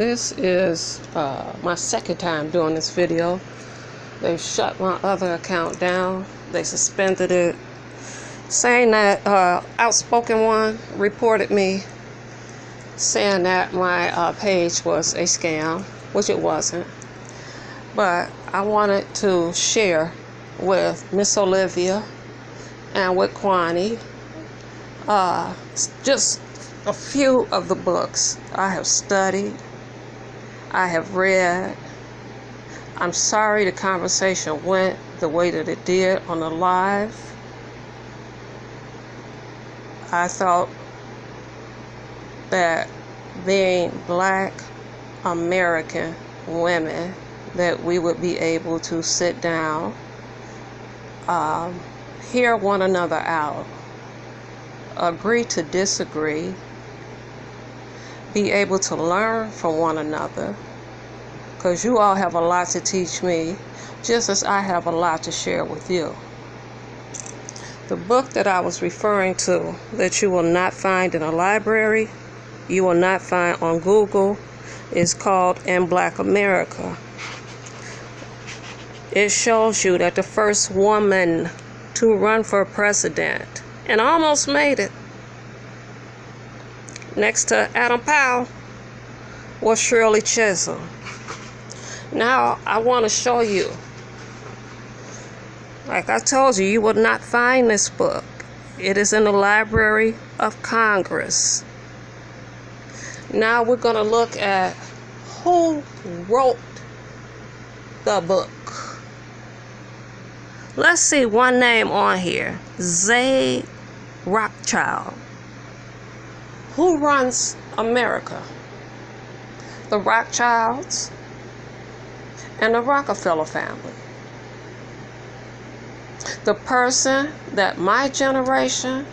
This is my second time doing this video. They shut my other account down. They suspended it, saying that Outspoken One reported me, saying that my page was a scam, which it wasn't. But I wanted to share with Miss Olivia and with Kwani just a few of the books I have studied, I have read. I'm sorry the conversation went the way that it did on the live. I thought that being Black American women, that we would be able to sit down, hear one another out, agree to disagree, be able to learn from one another, because you all have a lot to teach me, just as I have a lot to share with you. The book that I was referring to, that you will not find in a library, you will not find on Google, is called In Black America. It shows you that the first woman to run for president, and almost made it, next to Adam Powell, was Shirley Chisholm. Now I want to show you, like I told you, you will not find this book. It is in the Library of Congress. Now we're going to look at who wrote the book. Let's see one name on here, Zay Rothschild. Who runs America? The Rothschilds and the Rockefeller family. The person that my generation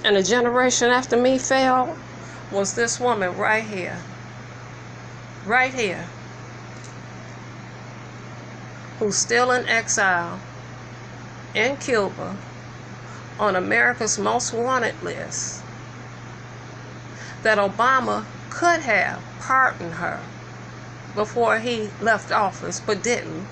and the generation after me failed was this woman right here. Right here. Who's still in exile in Cuba on America's Most Wanted list. That Obama could have pardoned her before he left office, but didn't.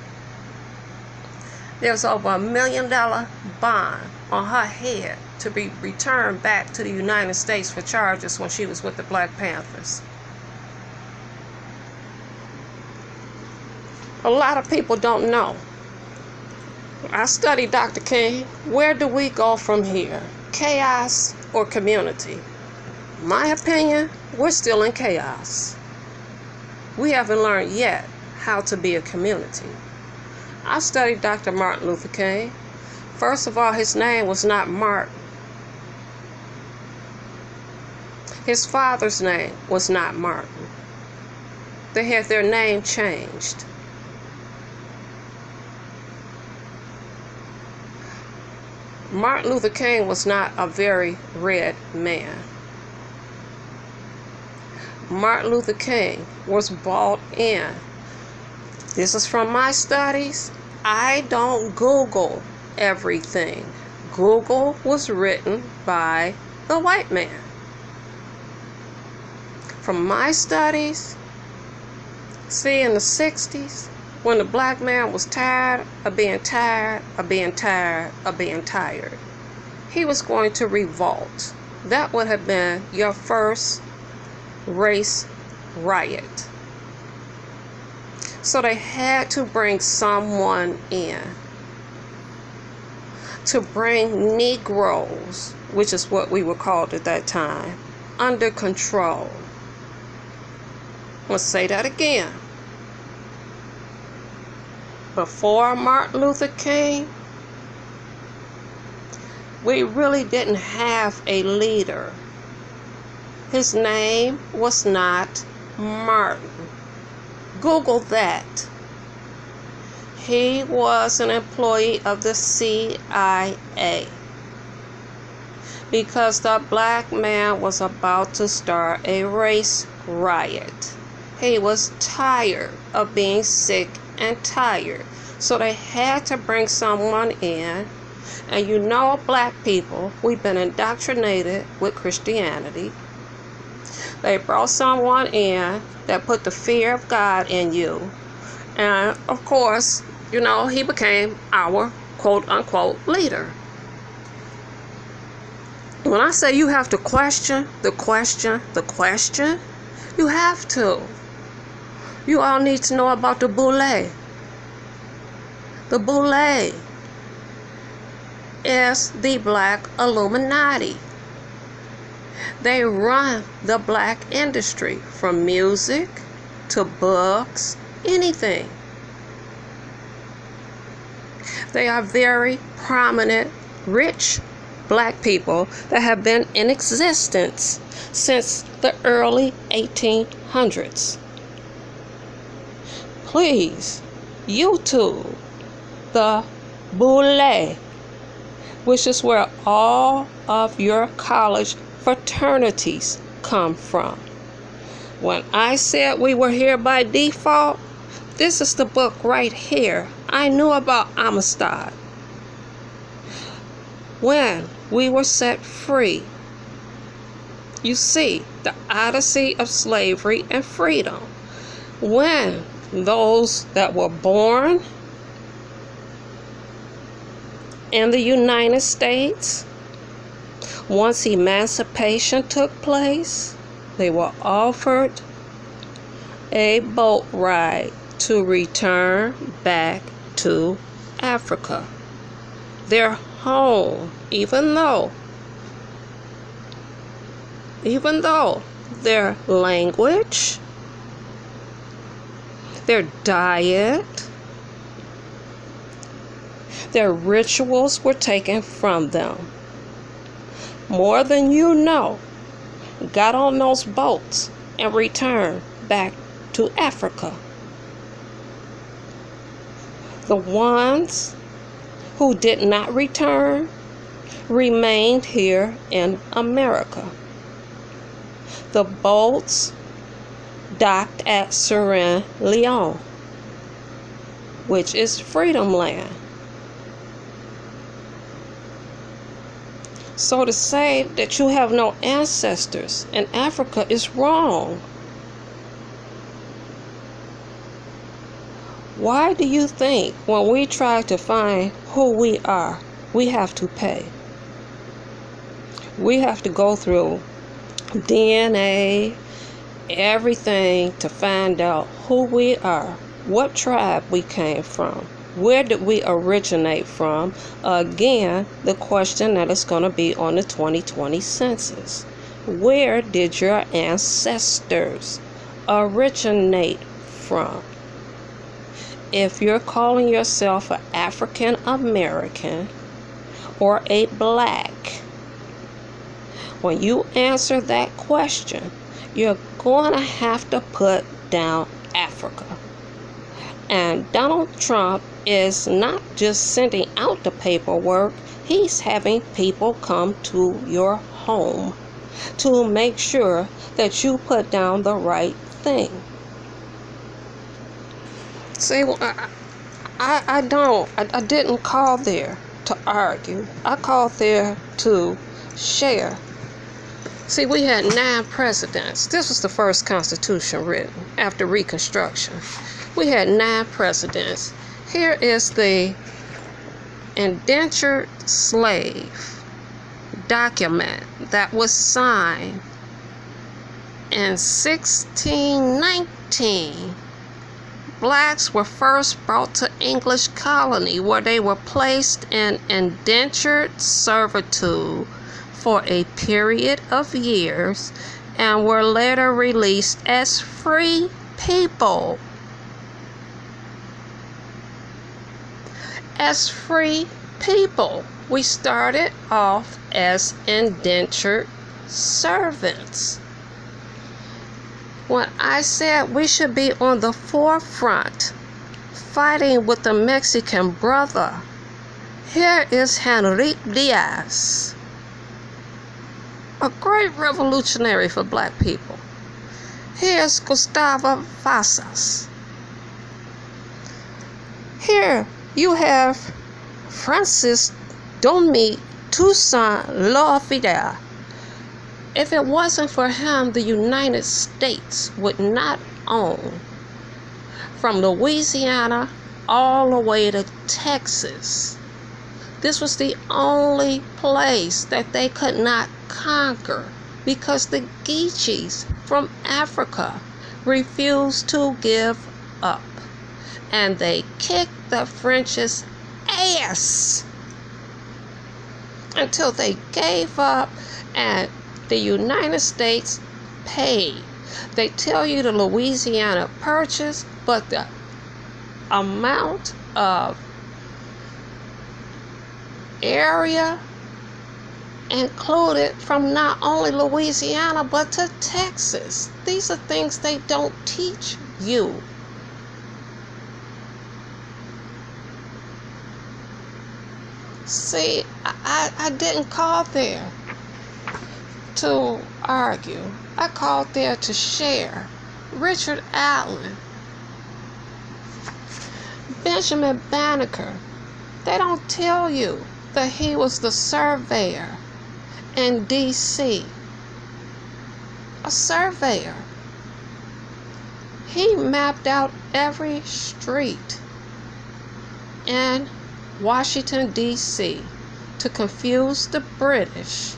There's over $1 million bond on her head to be returned back to the United States for charges when she was with the Black Panthers. A lot of people don't know. I studied Dr. King. Where do we go from here? Chaos or community? My opinion, we're still in chaos. We haven't learned yet how to be a community. I studied Dr. Martin Luther King. First of all, his name was not Martin. His father's name was not Martin. They had their name changed. Martin Luther King was not a very red man. Martin Luther King was bought in. This is from my studies. I don't Google everything. Google was written by the white man. From my studies, see, in the 60s, when the black man was tired of being tired, of being tired, of being tired, he was going to revolt. That would have been your first race riot. So they had to bring someone in to bring Negroes, which is what we were called at that time, under control. Let's say that again. Before Martin Luther King, we really didn't have a leader. His name was not Martin. Google that. He was an employee of the CIA because the black man was about to start a race riot. He was tired of being sick and tired. So they had to bring someone in. And you know, black people, we've been indoctrinated with Christianity. They brought someone in that put the fear of God in you. And of course, he became our quote unquote leader. When I say you have to question, you have to. You all need to know about the boule. The boule is the black Illuminati. They run the black industry, from music to books, anything. They are very prominent, rich black people that have been in existence since the early 1800s. Please, YouTube the boule, which is where all of your college fraternities come from. When I said we were here by default, this is the book right here. I knew about Amistad. When we were set free. You see, the odyssey of slavery and freedom. When those that were born in the United States, once emancipation took place, they were offered a boat ride to return back to Africa, their home, even though their language, their diet, their rituals were taken from them. More than you know, got on those boats and returned back to Africa. The ones who did not return remained here in America. The boats docked at Sierra Leone, which is Freedom Land. So to say that you have no ancestors in Africa is wrong. Why do you think when we try to find who we are, we have to pay? We have to go through DNA, everything to find out who we are, what tribe we came from, where did we originate from? Again, the question that is going to be on the 2020 census. Where did your ancestors originate from? If you're calling yourself an African American or a black, when you answer that question, you're going to have to put down Africa. And Donald Trump is not just sending out the paperwork, he's having people come to your home to make sure that you put down the right thing. See, I didn't call there to argue. I called there to share. See, we had 9 presidents. This was the first constitution written after Reconstruction. We had 9 presidents. Here is the indentured slave document that was signed in 1619. Blacks were first brought to English colony where they were placed in indentured servitude for a period of years and were later released as free people. As free people, we started off as indentured servants. When I said we should be on the forefront, fighting with the Mexican brother, here is Henrique Diaz, a great revolutionary for black people. Here's Gustavo Vazas. Here you have Francis Domingue Toussaint Louverture, If it wasn't for him, the United States would not own from Louisiana all the way to Texas. This was the only place that they could not conquer because the Geechees from Africa refused to give up. And they kicked the French's ass until they gave up, and the United States paid. They tell you the Louisiana Purchase, but the amount of area included from not only Louisiana but to Texas. These are things they don't teach you. See, I didn't call there to argue. I called there to share. Richard Allen, Benjamin Banneker, they don't tell you that he was the surveyor in D.C. A surveyor. He mapped out every street in Washington, D.C. to confuse the British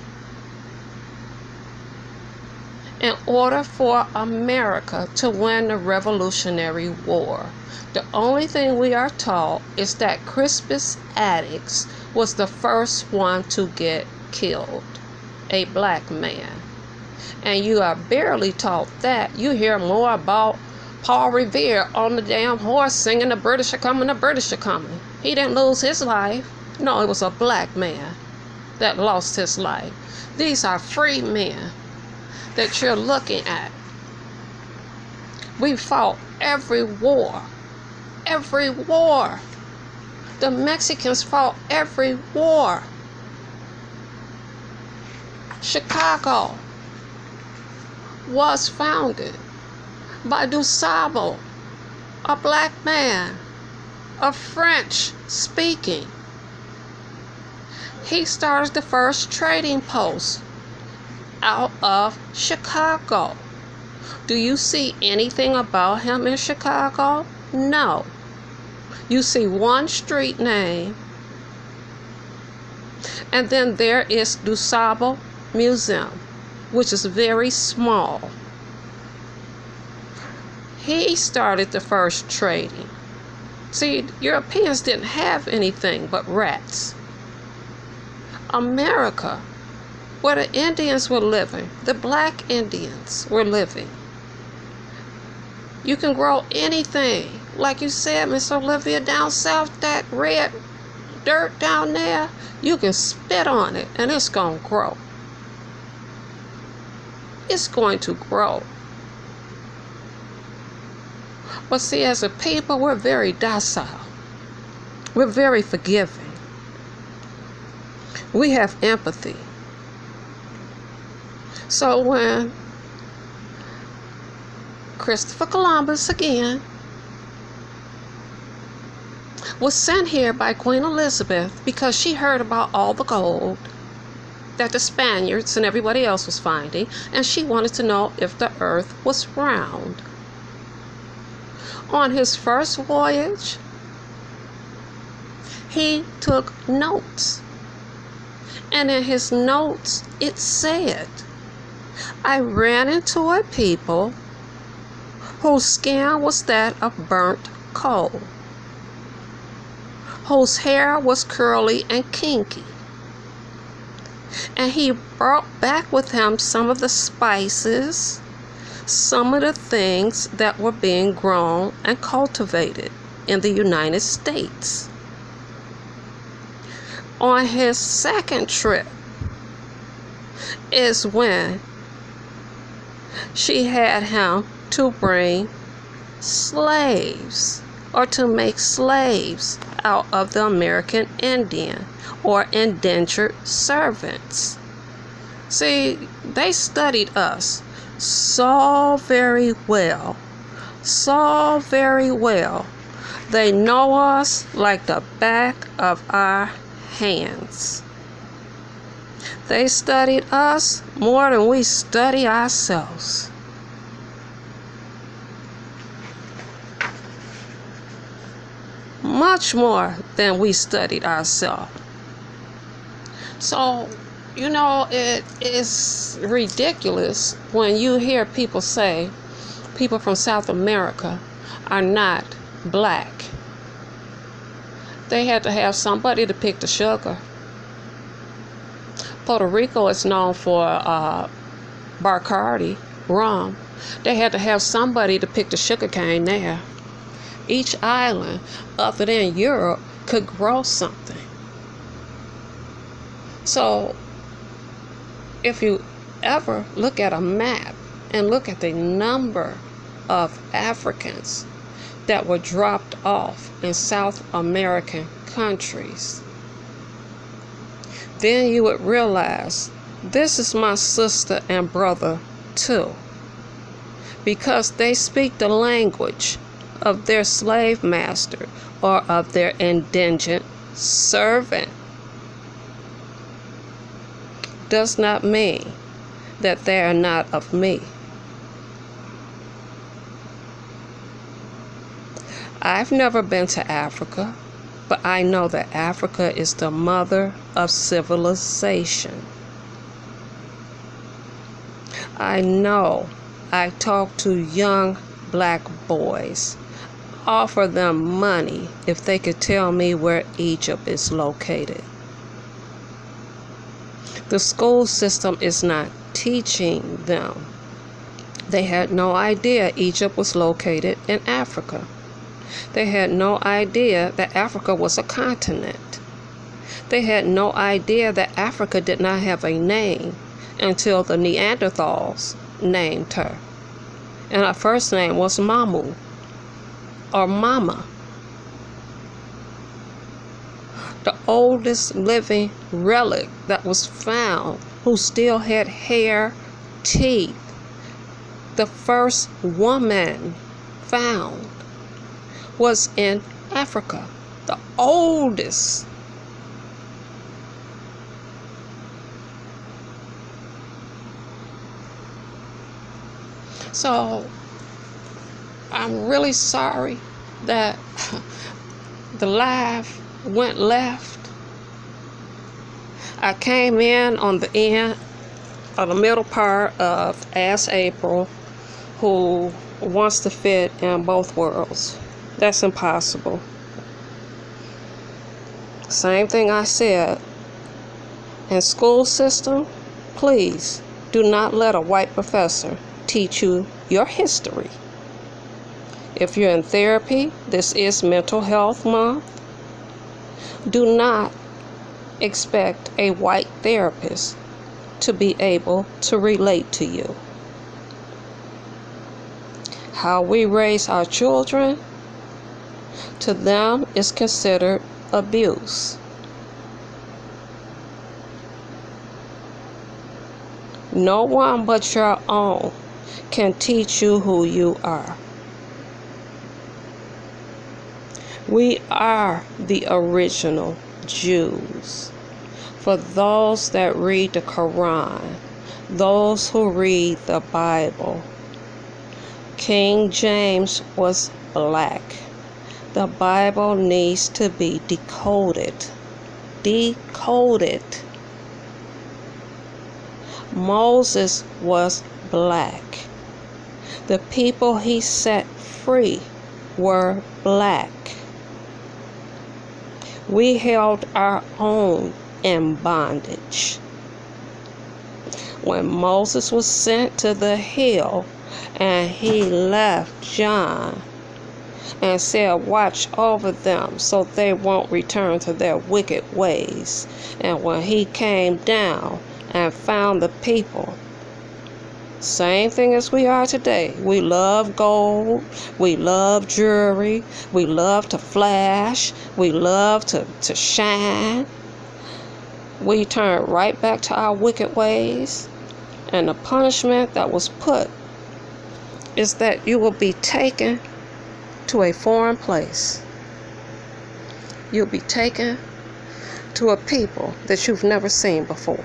in order for America to win the Revolutionary War. The only thing we are taught is that Crispus Attucks was the first one to get killed, a black man. And you are barely taught that. You hear more about Paul Revere on the damn horse singing, "The British are coming, the British are coming." He didn't lose his life. No, it was a black man that lost his life. These are free men that you're looking at. We fought every war. Every war. The Mexicans fought every war. Chicago was founded by DuSable, a black man, of French speaking. He started the first trading post out of Chicago. Do you see anything about him in Chicago? No. You see one street name, and then there is DuSable Museum, which is very small. He started the first trading. See, Europeans didn't have anything but rats. America, where the Indians were living, the black Indians were living. You can grow anything. Like you said, Miss Olivia, down south, that red dirt down there, you can spit on it and it's going to grow. It's going to grow. But see, as a people, we're very docile. We're very forgiving. We have empathy. So when Christopher Columbus again was sent here by Queen Elizabeth because she heard about all the gold that the Spaniards and everybody else was finding, and she wanted to know if the earth was round. On his first voyage, he took notes. And in his notes, it said, "I ran into a people whose skin was that of burnt coal, whose hair was curly and kinky." And he brought back with him some of the spices, some of the things that were being grown and cultivated in the United States. On his second trip is when she had him to bring slaves, or to make slaves out of the American Indian, or indentured servants. See, they studied us so very well. So very well. They know us like the back of our hands. They studied us more than we study ourselves. Much more than we studied ourselves. So, it is ridiculous when you hear people say people from South America are not black. They had to have somebody to pick the sugar. Puerto Rico is known for Bacardi, rum. They had to have somebody to pick the sugar cane there. Each island, other than Europe, could grow something. So, if you ever look at a map and look at the number of Africans that were dropped off in South American countries, then you would realize this is my sister and brother too, because they speak the language of their slave master or of their indentured servant. Does not mean that they are not of me. I've never been to Africa, but I know that Africa is the mother of civilization. I know I talk to young black boys, offer them money if they could tell me where Egypt is located. The school system is not teaching them. They had no idea Egypt was located in Africa. They had no idea that Africa was a continent. They had no idea that Africa did not have a name until the Neanderthals named her. And her first name was Mamu, or Mama. The oldest living relic that was found, who still had hair, teeth, the first woman found, was in Africa. The oldest. So I'm really sorry that the live went left. I came in on the end or the middle part of Ask April, who wants to fit in both worlds. That's impossible. Same thing I said. In school system, please do not let a white professor teach you your history. If you're in therapy, this is Mental Health Month. Do not expect a white therapist to be able to relate to you. How we raise our children, to them, is considered abuse. No one but your own can teach you who you are. We are the original Jews. For those that read the Quran, those who read the Bible, King James was black. The Bible needs to be decoded. Decoded. Moses was black. The people he set free were black. We held our own in bondage. When Moses was sent to the hill and he left John and said, watch over them so they won't return to their wicked ways. And when he came down and found the people, same thing as we are today. We love gold. We love jewelry. We love to flash. We love to shine. We turn right back to our wicked ways. And the punishment that was put is that you will be taken to a foreign place. You'll be taken to a people that you've never seen before.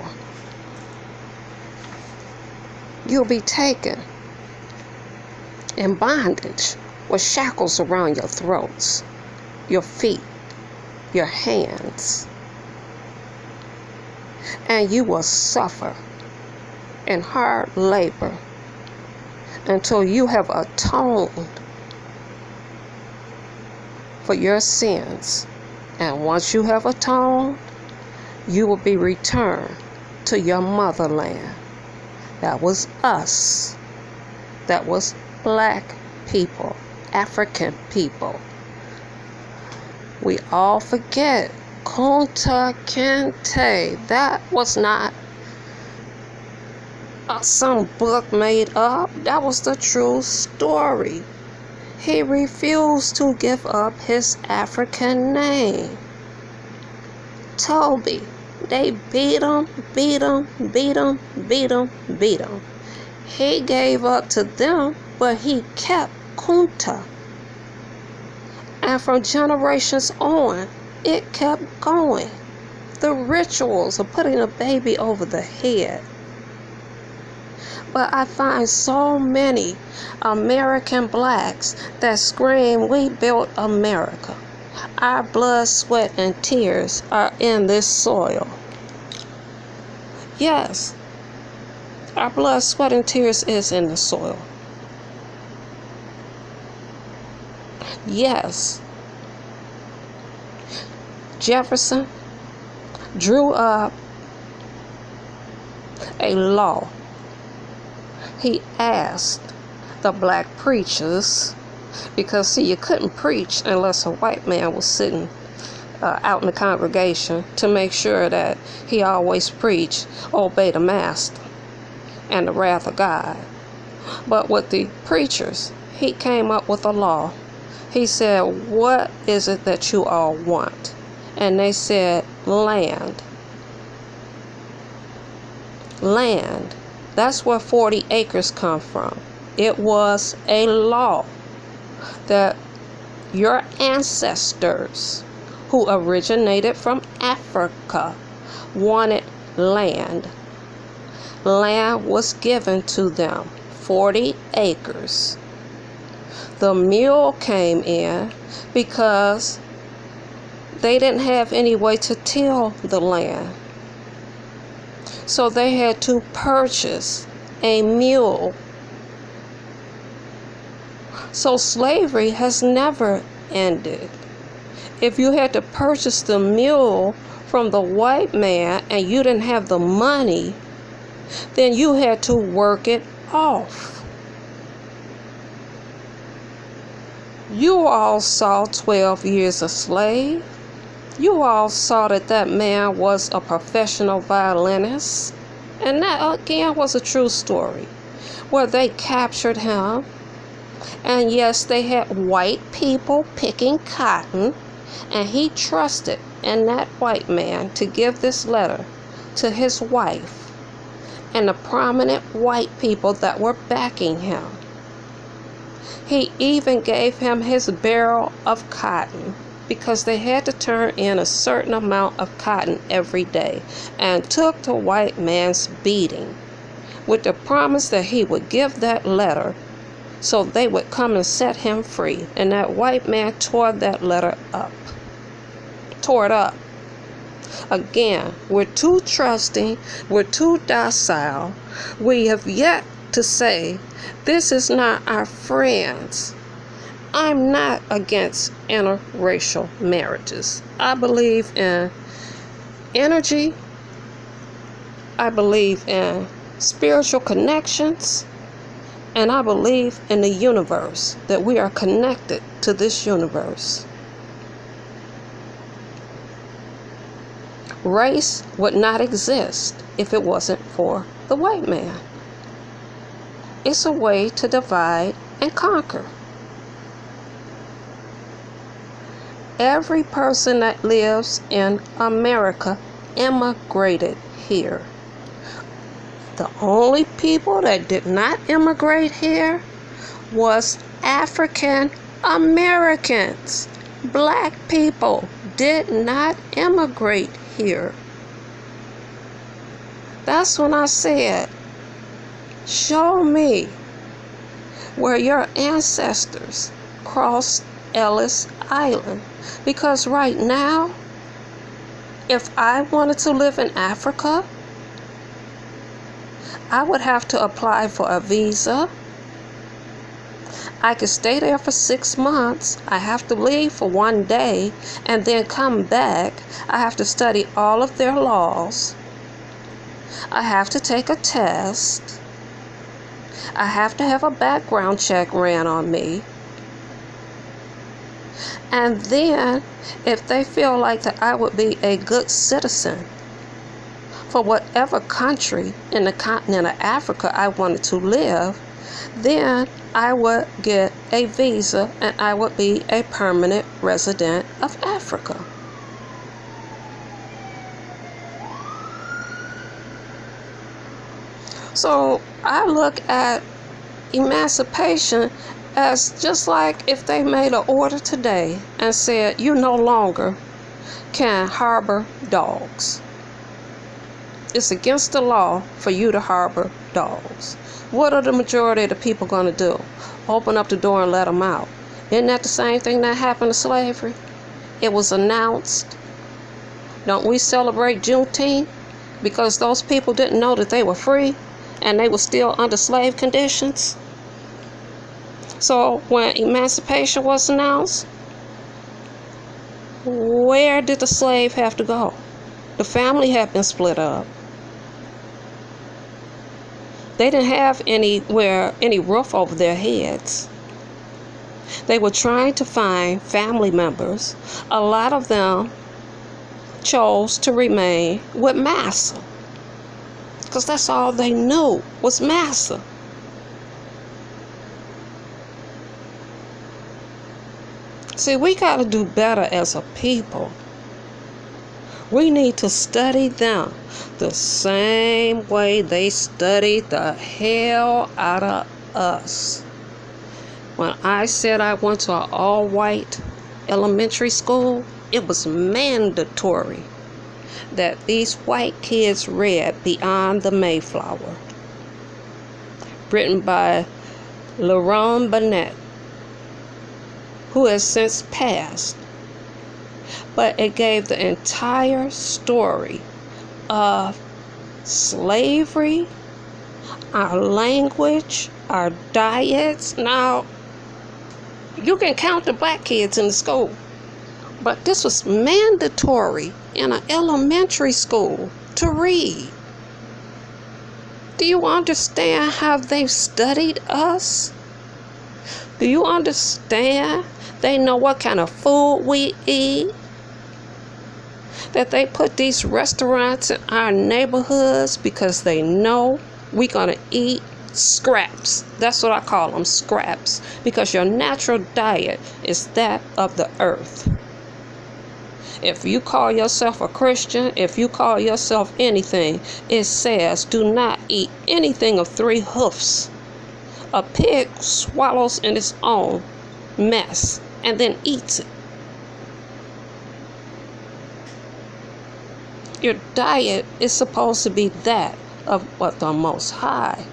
you'll be taken in bondage with shackles around your throats, your feet, your hands. And you will suffer in hard labor until you have atoned for your sins. And once you have atoned, you will be returned to your motherland. That was us. That was black people, African people. We all forget Kunta Kinte. That was not some book made up. That was the true story. He refused to give up his African name. Toby. They beat him. He gave up to them, but he kept Kunta. And from generations on, it kept going. The rituals of putting a baby over the head. But I find so many American blacks that scream, "We built America." Our blood, sweat, and tears are in this soil. Yes, our blood, sweat, and tears is in the soil. Yes, Jefferson drew up a law. He asked the black preachers, because see, you couldn't preach unless a white man was sitting out in the congregation, to make sure that he always preached, "Obey the master and the wrath of God." But with the preachers, he came up with a law. He said, "What is it that you all want?" And they said, "Land." Land. That's where 40 acres come from. It was a law that your ancestors, who originated from Africa, wanted land. Land was given to them, 40 acres. The mule came in because they didn't have any way to till the land. So they had to purchase a mule. So slavery has never ended. If you had to purchase the mule from the white man and you didn't have the money, then you had to work it off. You all saw 12 Years a Slave. You all saw that that man was a professional violinist. And that, again, was a true story, where they captured him. And yes, they had white people picking cotton. And he trusted in that white man to give this letter to his wife and the prominent white people that were backing him. He even gave him his barrel of cotton, because they had to turn in a certain amount of cotton every day, and took the white man's beating with the promise that he would give that letter so they would come and set him free. And that white man tore that letter up. Tore it up. Again, we're too trusting, we're too docile. We have yet to say, this is not our friends. I'm not against interracial marriages. I believe in energy. I believe in spiritual connections. And I believe in the universe, that we are connected to this universe. Race would not exist if it wasn't for the white man. It's a way to divide and conquer. Every person that lives in America immigrated here. The only people that did not immigrate here was African Americans. Black people did not immigrate here. That's when I said Show me where your ancestors crossed Ellis Island. Because right now, if I wanted to live in Africa, I would have to apply for a visa. I could stay there for 6 months. I have to leave for 1 day and then come back. I have to study all of their laws. I have to take a test. I have to have a background check ran on me. And then, if they feel like that I would be a good citizen for whatever country in the continent of Africa I wanted to live, then I would get a visa and I would be a permanent resident of Africa. So I look at emancipation as just like if they made an order today and said you no longer can harbor dogs. It's against the law for you to harbor dogs. What are the majority of the people going to do? Open up the door and let them out. Isn't that the same thing that happened to slavery? It was announced. Don't we celebrate Juneteenth because those people didn't know that they were free and they were still under slave conditions? So when emancipation was announced, where did the slave have to go? The family had been split up. They didn't have any roof over their heads. They were trying to find family members. A lot of them chose to remain with massa because that's all they knew was massa. See, we got to do better as a people. We need to study them the same way they studied the hell out of us. When I said I went to an all-white elementary school, it was mandatory that these white kids read Beyond the Mayflower, written by Lerone Burnett, who has since passed. But it gave the entire story of slavery, our language, our diets. Now, you can count the black kids in the school, but this was mandatory in an elementary school to read. Do you understand how they've studied us? Do you understand? They know what kind of food we eat. That they put these restaurants in our neighborhoods because they know we're going to eat scraps. That's what I call them, scraps. Because your natural diet is that of the earth. If you call yourself a Christian, if you call yourself anything, it says do not eat anything of 3 hoofs. A pig swallows in its own mess and then eats it. Your diet is supposed to be that of what the Most High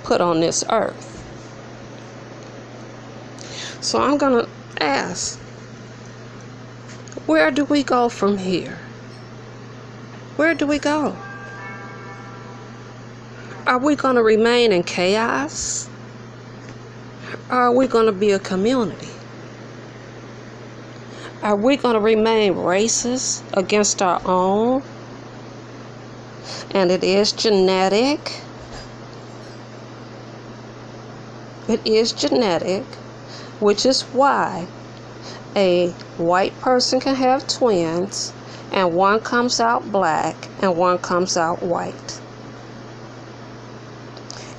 put on this earth. So I'm going to ask, where do we go from here? Where do we go? Are we going to remain in chaos? Or are we going to be a community? Are we going to remain racist against our own? And it is genetic. It is genetic, which is why a white person can have twins and one comes out black and one comes out white.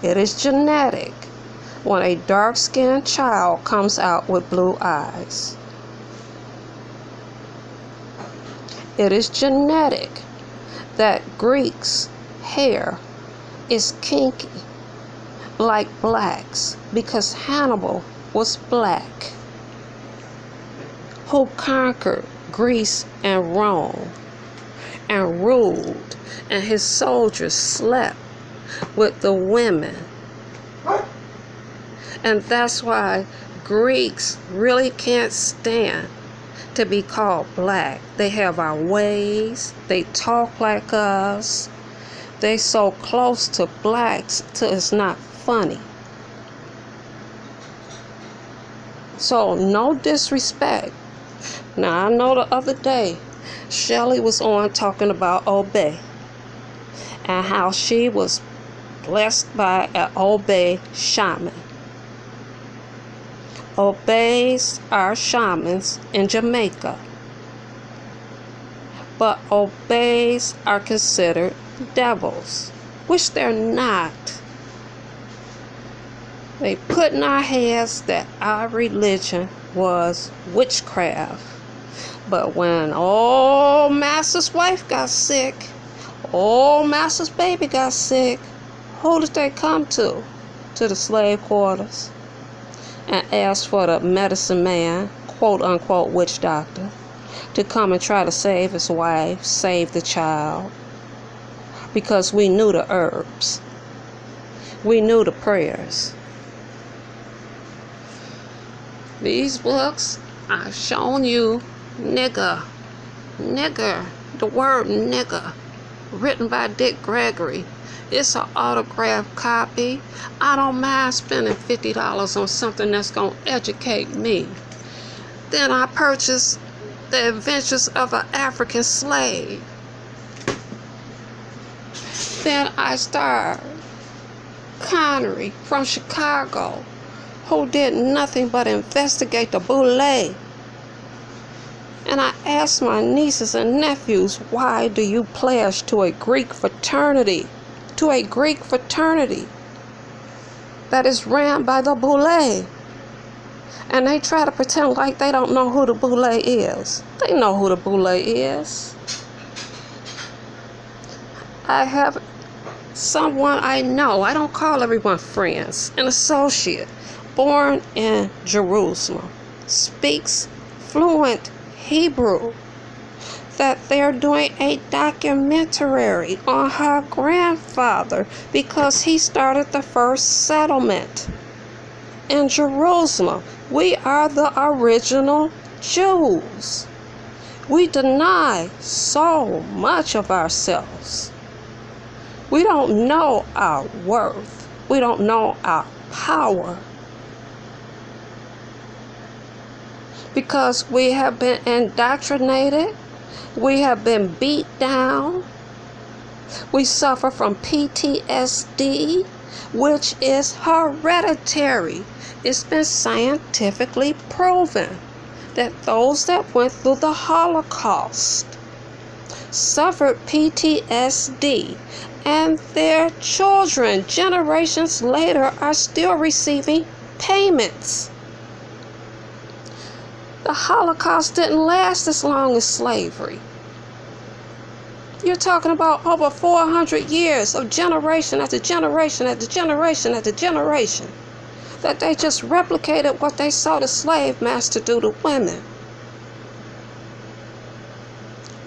It is genetic when a dark-skinned child comes out with blue eyes. It is genetic that Greeks' hair is kinky like blacks because Hannibal was black, who conquered Greece and Rome and ruled, and his soldiers slept with the women. And that's why Greeks really can't stand to be called black. They have our ways. They talk like us. They so close to blacks till it's not funny. So no disrespect. Now I know the other day Shelly was on talking about Obey and how she was blessed by an Obey shaman. Obeys are shamans in Jamaica, but Obeys are considered devils, which they're not. They put in our heads that our religion was witchcraft. But when old Master's wife got sick, old Master's baby got sick, who did they come to? To the slave quarters and ask for the medicine man, quote unquote witch doctor, to come and try to save his wife, save the child. Because we knew the herbs. We knew the prayers. These books, I've shown you nigger, the word nigger, written by Dick Gregory. It's an autographed copy. I don't mind spending $50 on something that's going to educate me. Then I purchased The Adventures of an African Slave. Then I starred Connery from Chicago, who did nothing but investigate the boule. And I asked my nieces and nephews, why do you pledge to a Greek fraternity? To a Greek fraternity that is ran by the boule. And they try to pretend like they don't know who the boule is. They know who the boule is. I have someone I know, I don't call everyone friends, an associate, born in Jerusalem, speaks fluent Hebrew, that they're doing a documentary on her grandfather because he started the first settlement in Jerusalem. We are the original Jews. We deny so much of ourselves. We don't know our worth. We don't know our power. Because we have been indoctrinated. We have been beat down. We suffer from PTSD, which is hereditary. It's been scientifically proven that those that went through the Holocaust suffered PTSD, and their children, generations later, are still receiving payments. The Holocaust didn't last as long as slavery. You're talking about over 400 years of generation after generation after generation after generation that they just replicated what they saw the slave master do to women.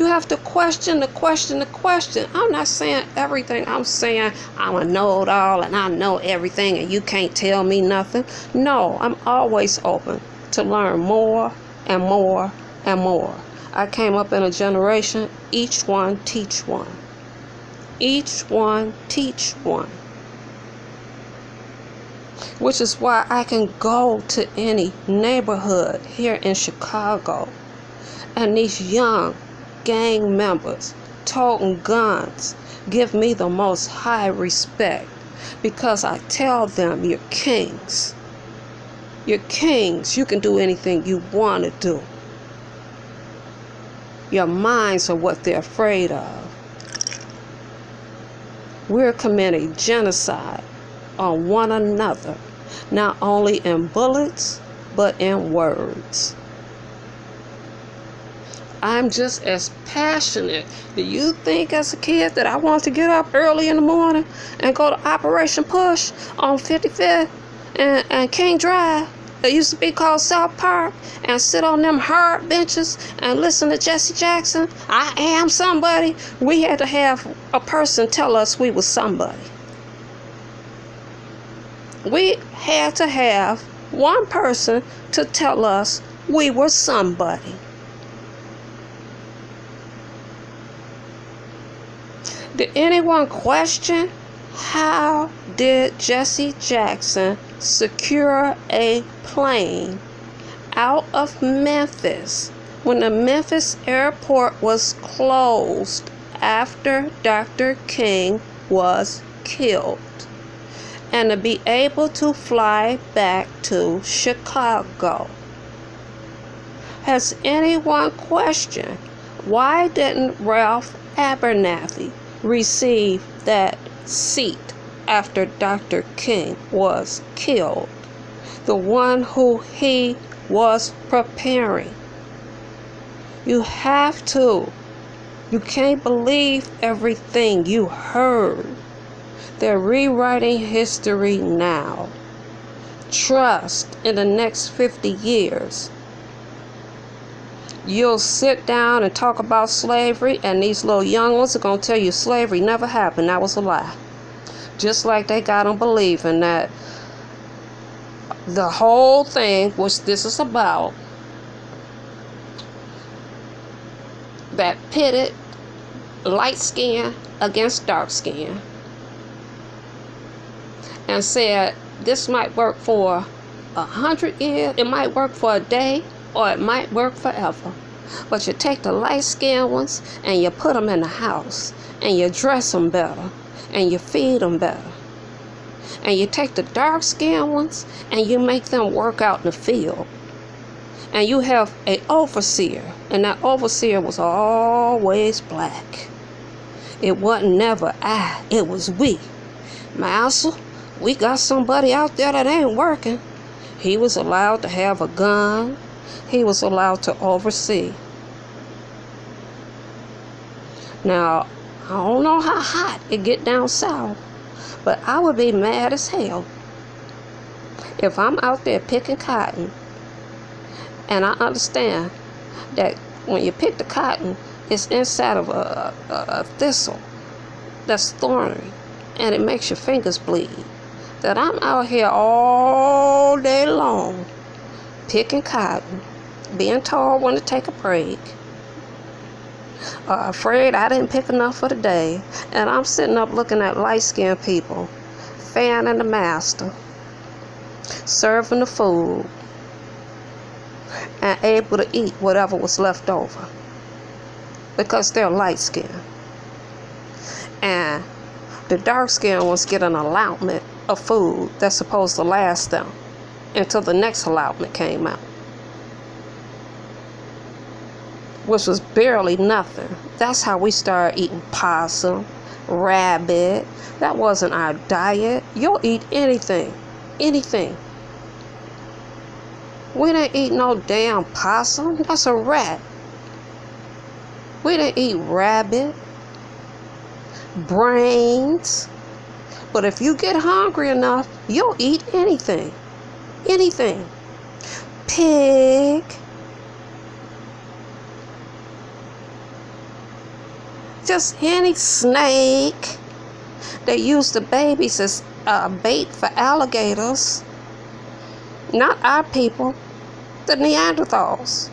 You have to question the question. I'm not saying everything. I'm saying I'm a know-it-all and I know everything and you can't tell me nothing. No, I'm always open to learn more and more and more. I came up in a generation, each one teach one. Each one teach one. Which is why I can go to any neighborhood here in Chicago and these young gang members toting guns give me the most high respect because I tell them you're kings. You're kings. You can do anything you want to do. Your minds are what they're afraid of. We're committing genocide on one another, not only in bullets, but in words. I'm just as passionate. Do you think as a kid that I wanted to get up early in the morning and go to Operation Push on 55th and King Drive? That used to be called South Park, and sit on them hard benches and listen to Jesse Jackson. I am somebody. We had to have a person tell us we was somebody. We had to have one person to tell us we were somebody. Did anyone question how did Jesse Jackson secure a plane out of Memphis when the Memphis airport was closed after Dr. King was killed, and to be able to fly back to Chicago? Has anyone questioned why didn't Ralph Abernathy receive that seat after Dr. King was killed, the one who he was preparing? You have to. You can't believe everything you heard. They're rewriting history now. Trust in the next 50 years. You'll sit down and talk about slavery, and these little young ones are going to tell you slavery never happened. That was a lie. Just like they got them believing that the whole thing, which this is about, that pitted light skin against dark skin, and said this might work for 100 years, it might work for a day, or it might work forever. But you take the light-skinned ones and you put them in the house, and you dress them better, and you feed them better. And you take the dark-skinned ones and you make them work out in the field. And you have an overseer, and that overseer was always black. It wasn't never I, it was we. Master, we got somebody out there that ain't working. He was allowed to have a gun. He was allowed to oversee. Now, I don't know how hot it get down south, but I would be mad as hell if I'm out there picking cotton, and I understand that when you pick the cotton, it's inside of a thistle that's thorny, and it makes your fingers bleed. That I'm out here all day long picking cotton, being told when to take a break, afraid I didn't pick enough for the day, and I'm sitting up looking at light-skinned people fanning the master, serving the food, and able to eat whatever was left over because they're light-skinned. And the dark-skinned ones get an allotment of food that's supposed to last them until the next allotment came out, which was barely nothing. That's how we started eating possum, rabbit. That wasn't our diet. You'll eat anything. Anything. We didn't eat no damn possum. That's a rat. We didn't eat rabbit, brains. But if you get hungry enough, you'll eat anything. Anything. Pig. Just any snake. They used the babies as bait for alligators. Not our people, the Neanderthals.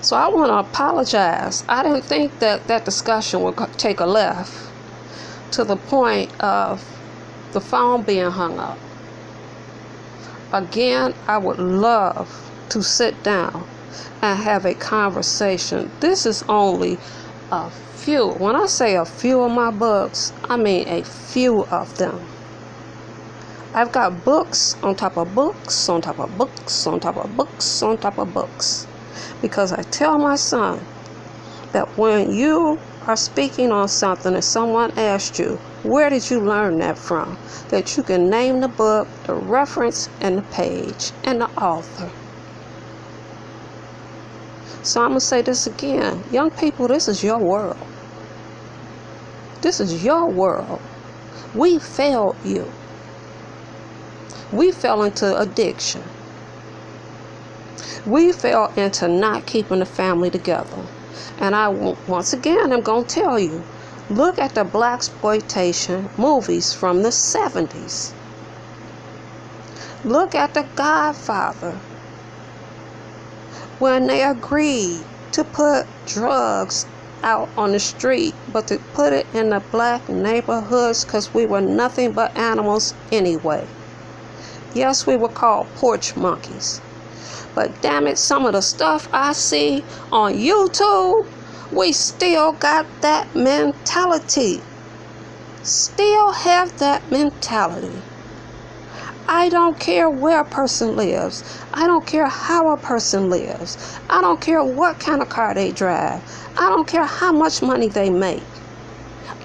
So I want to apologize. I didn't think that that discussion would take a left to the point of the phone being hung up. Again, I would love to sit down and have a conversation. This is only a few. When I say a few of my books, I mean a few of them. I've got books on top of books, on top of books, on top of books, on top of books. Because I tell my son that when you are speaking on something and someone asked you, where did you learn that from? That you can name the book, the reference, and the page, and the author. So I'm going to say this again. Young people, this is your world. This is your world. We failed you. We fell into addiction. We fell into not keeping the family together. And once again, I'm going to tell you, Look at the blaxploitation movies from the 70s. Look at The Godfather, when they agreed to put drugs out on the street, but to put it in the black neighborhoods because we were nothing but animals anyway. Yes, we were called porch monkeys. But damn it, some of the stuff I see on YouTube, we still got that mentality. Still have that mentality. I don't care where a person lives. I don't care how a person lives. I don't care what kind of car they drive. I don't care how much money they make.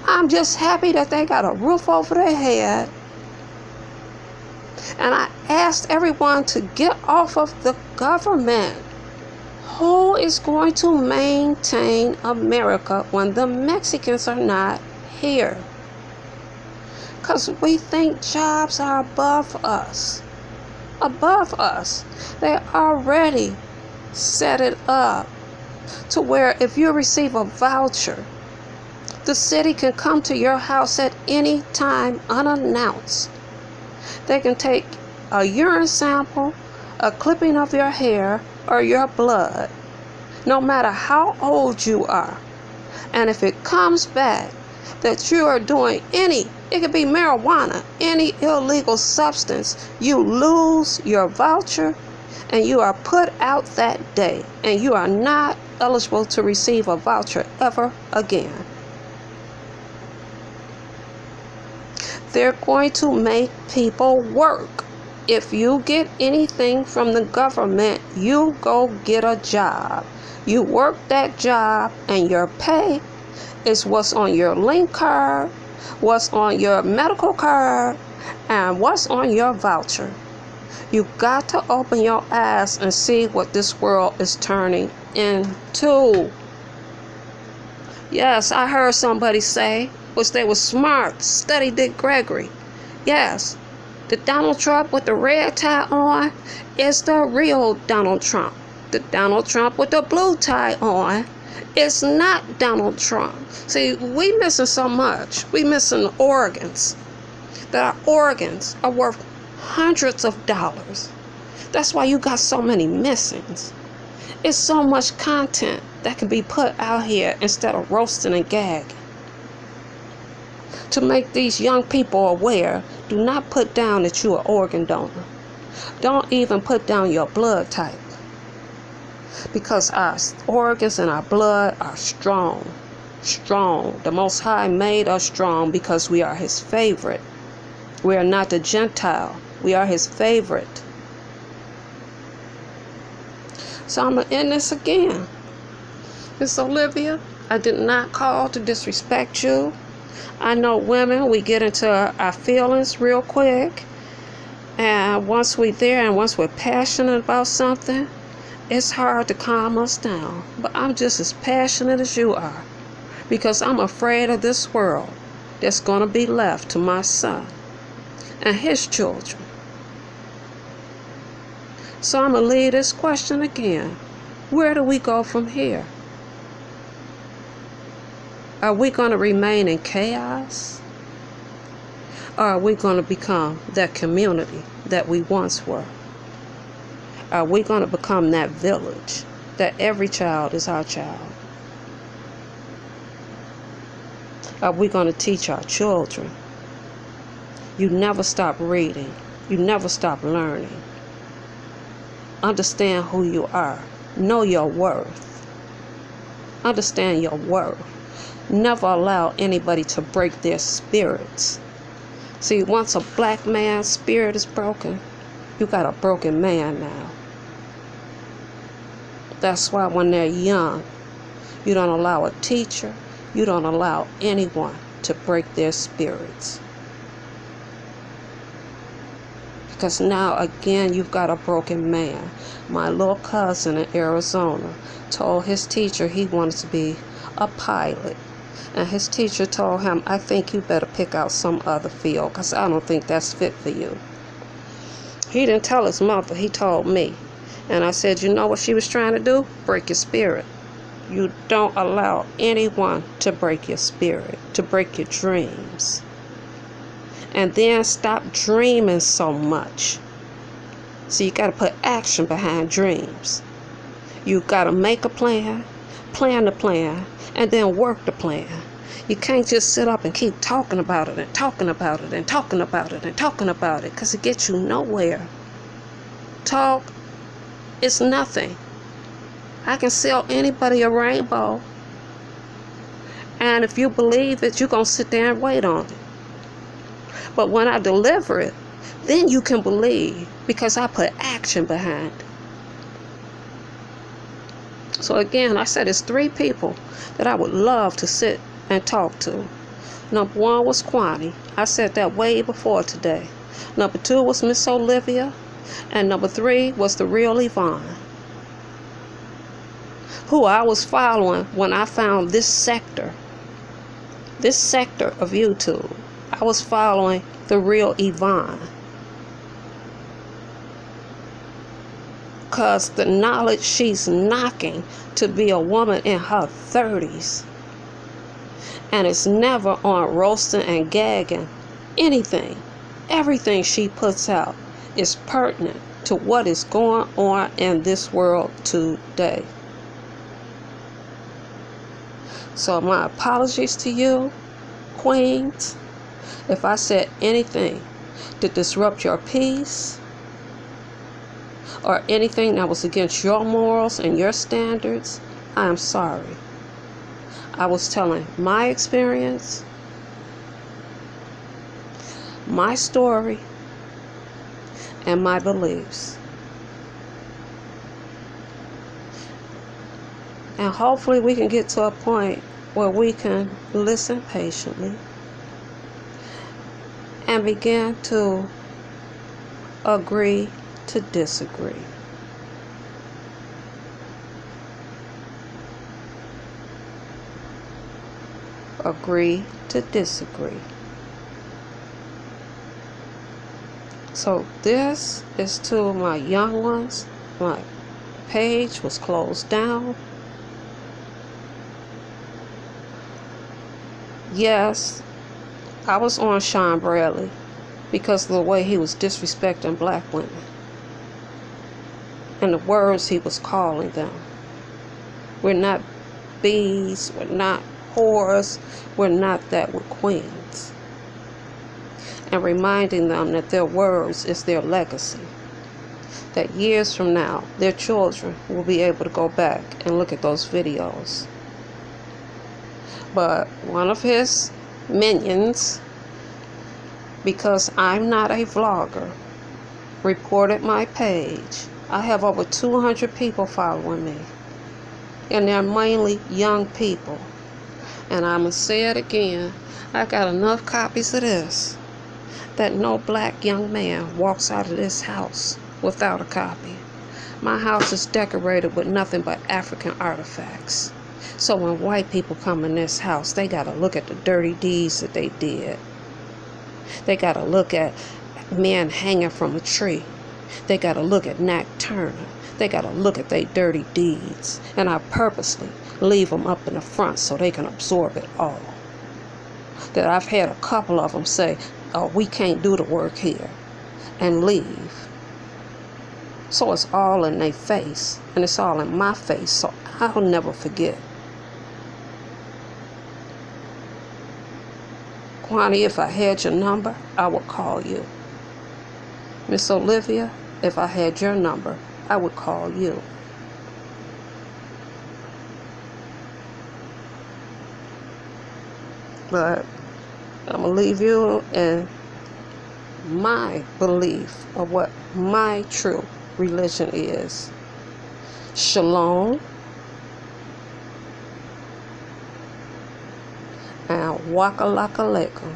I'm just happy that they got a roof over their head. And I asked everyone to get off of the government. Who is going to maintain America when the Mexicans are not here? Because we think jobs are above us. Above us. They already set it up to where if you receive a voucher, the city can come to your house at any time unannounced. They can take a urine sample, a clipping of your hair, or your blood, no matter how old you are. And if it comes back that you are doing it could be marijuana, any illegal substance, you lose your voucher and you are put out that day, and you are not eligible to receive a voucher ever again. They're going to make people work. If you get anything from the government, you go get a job. You work that job, and your pay is what's on your link card, what's on your medical card, and what's on your voucher. You got to open your eyes and see what this world is turning into. Yes, I heard somebody say, which they were smart, study Dick Gregory. Yes, the Donald Trump with the red tie on is the real Donald Trump. The Donald Trump with the blue tie on is not Donald Trump. See, we missing so much. We missing organs. That our organs are worth hundreds of dollars. That's why you got so many missings. It's so much content that can be put out here instead of roasting and gagging. To make these young people aware, do not put down that you're an organ donor. Don't even put down your blood type. Because our organs and our blood are strong. Strong. The Most High made us strong because we are His favorite. We are not the Gentile. We are His favorite. So I'm going to end this again. Miss Olivia, I did not call to disrespect you. I know women, we get into our feelings real quick. And once we're there and once we're passionate about something, it's hard to calm us down. But I'm just as passionate as you are. Because I'm afraid of this world that's going to be left to my son and his children. So I'm going to leave this question again. Where do we go from here? Are we going to remain in chaos? Or are we going to become that community that we once were? Are we going to become that village that every child is our child? Are we going to teach our children? You never stop reading. You never stop learning. Understand who you are. Know your worth. Understand your worth. Never allow anybody to break their spirits. See, once a black man's spirit is broken, you got a broken man now. That's why when they're young, you don't allow a teacher, you don't allow anyone to break their spirits. Because now, again, you've got a broken man. My little cousin in Arizona told his teacher he wanted to be a pilot. And his teacher told him, I think you better pick out some other field because I don't think that's fit for you. He didn't tell his mother, he told me. And I said, you know what she was trying to do? Break your spirit. You don't allow anyone to break your spirit, to break your dreams. And then stop dreaming so much. So you got to put action behind dreams. You got to make a plan the plan, and then work the plan. You can't just sit up and keep talking about it and talking about it and talking about it and talking about it, because it gets you nowhere. Talk is nothing. I can sell anybody a rainbow, and if you believe it, you're going to sit there and wait on it. But when I deliver it, then you can believe, because I put action behind it. So again, I said it's 3 people that I would love to sit and talk to. Number 1 was Kwani. I said that way before today. Number 2 was Miss Olivia. And number 3 was the real Yvonne, who I was following when I found this sector of YouTube. I was following the real Yvonne, because the knowledge she's knocking to be a woman in her 30s, and it's never on roasting and gagging anything. Everything she puts out is pertinent to what is going on in this world today. So my apologies to you, queens, if I said anything to disrupt your peace, or anything that was against your morals and your standards. I am sorry. I was telling my experience, my story, and my beliefs. And hopefully we can get to a point where we can listen patiently and begin to agree to disagree. Agree to disagree. So this is to my young ones. My page was closed down. Yes, I was on Sean Bradley because of the way he was disrespecting black women and the words he was calling them. We're not bees, we're not whores, we're not that, we're queens. And reminding them that their words is their legacy. That years from now, their children will be able to go back and look at those videos. But one of his minions, because I'm not a vlogger, reported my page. I have over 200 people following me, and they're mainly young people. And I'm going to say it again, I got enough copies of this that no black young man walks out of this house without a copy. My house is decorated with nothing but African artifacts. So when white people come in this house, they got to look at the dirty deeds that they did. They got to look at men hanging from a tree. They got to look at Nat Turner. They got to look at their dirty deeds. And I purposely leave them up in the front so they can absorb it all. That I've had a couple of them say, oh, we can't do the work here, and leave. So it's all in their face, and it's all in my face, so I'll never forget. Kwani, if I had your number, I would call you. Miss Olivia, if I had your number, I would call you. But I'm going to leave you in my belief of what my true religion is. Shalom. And waka-laka-lakum.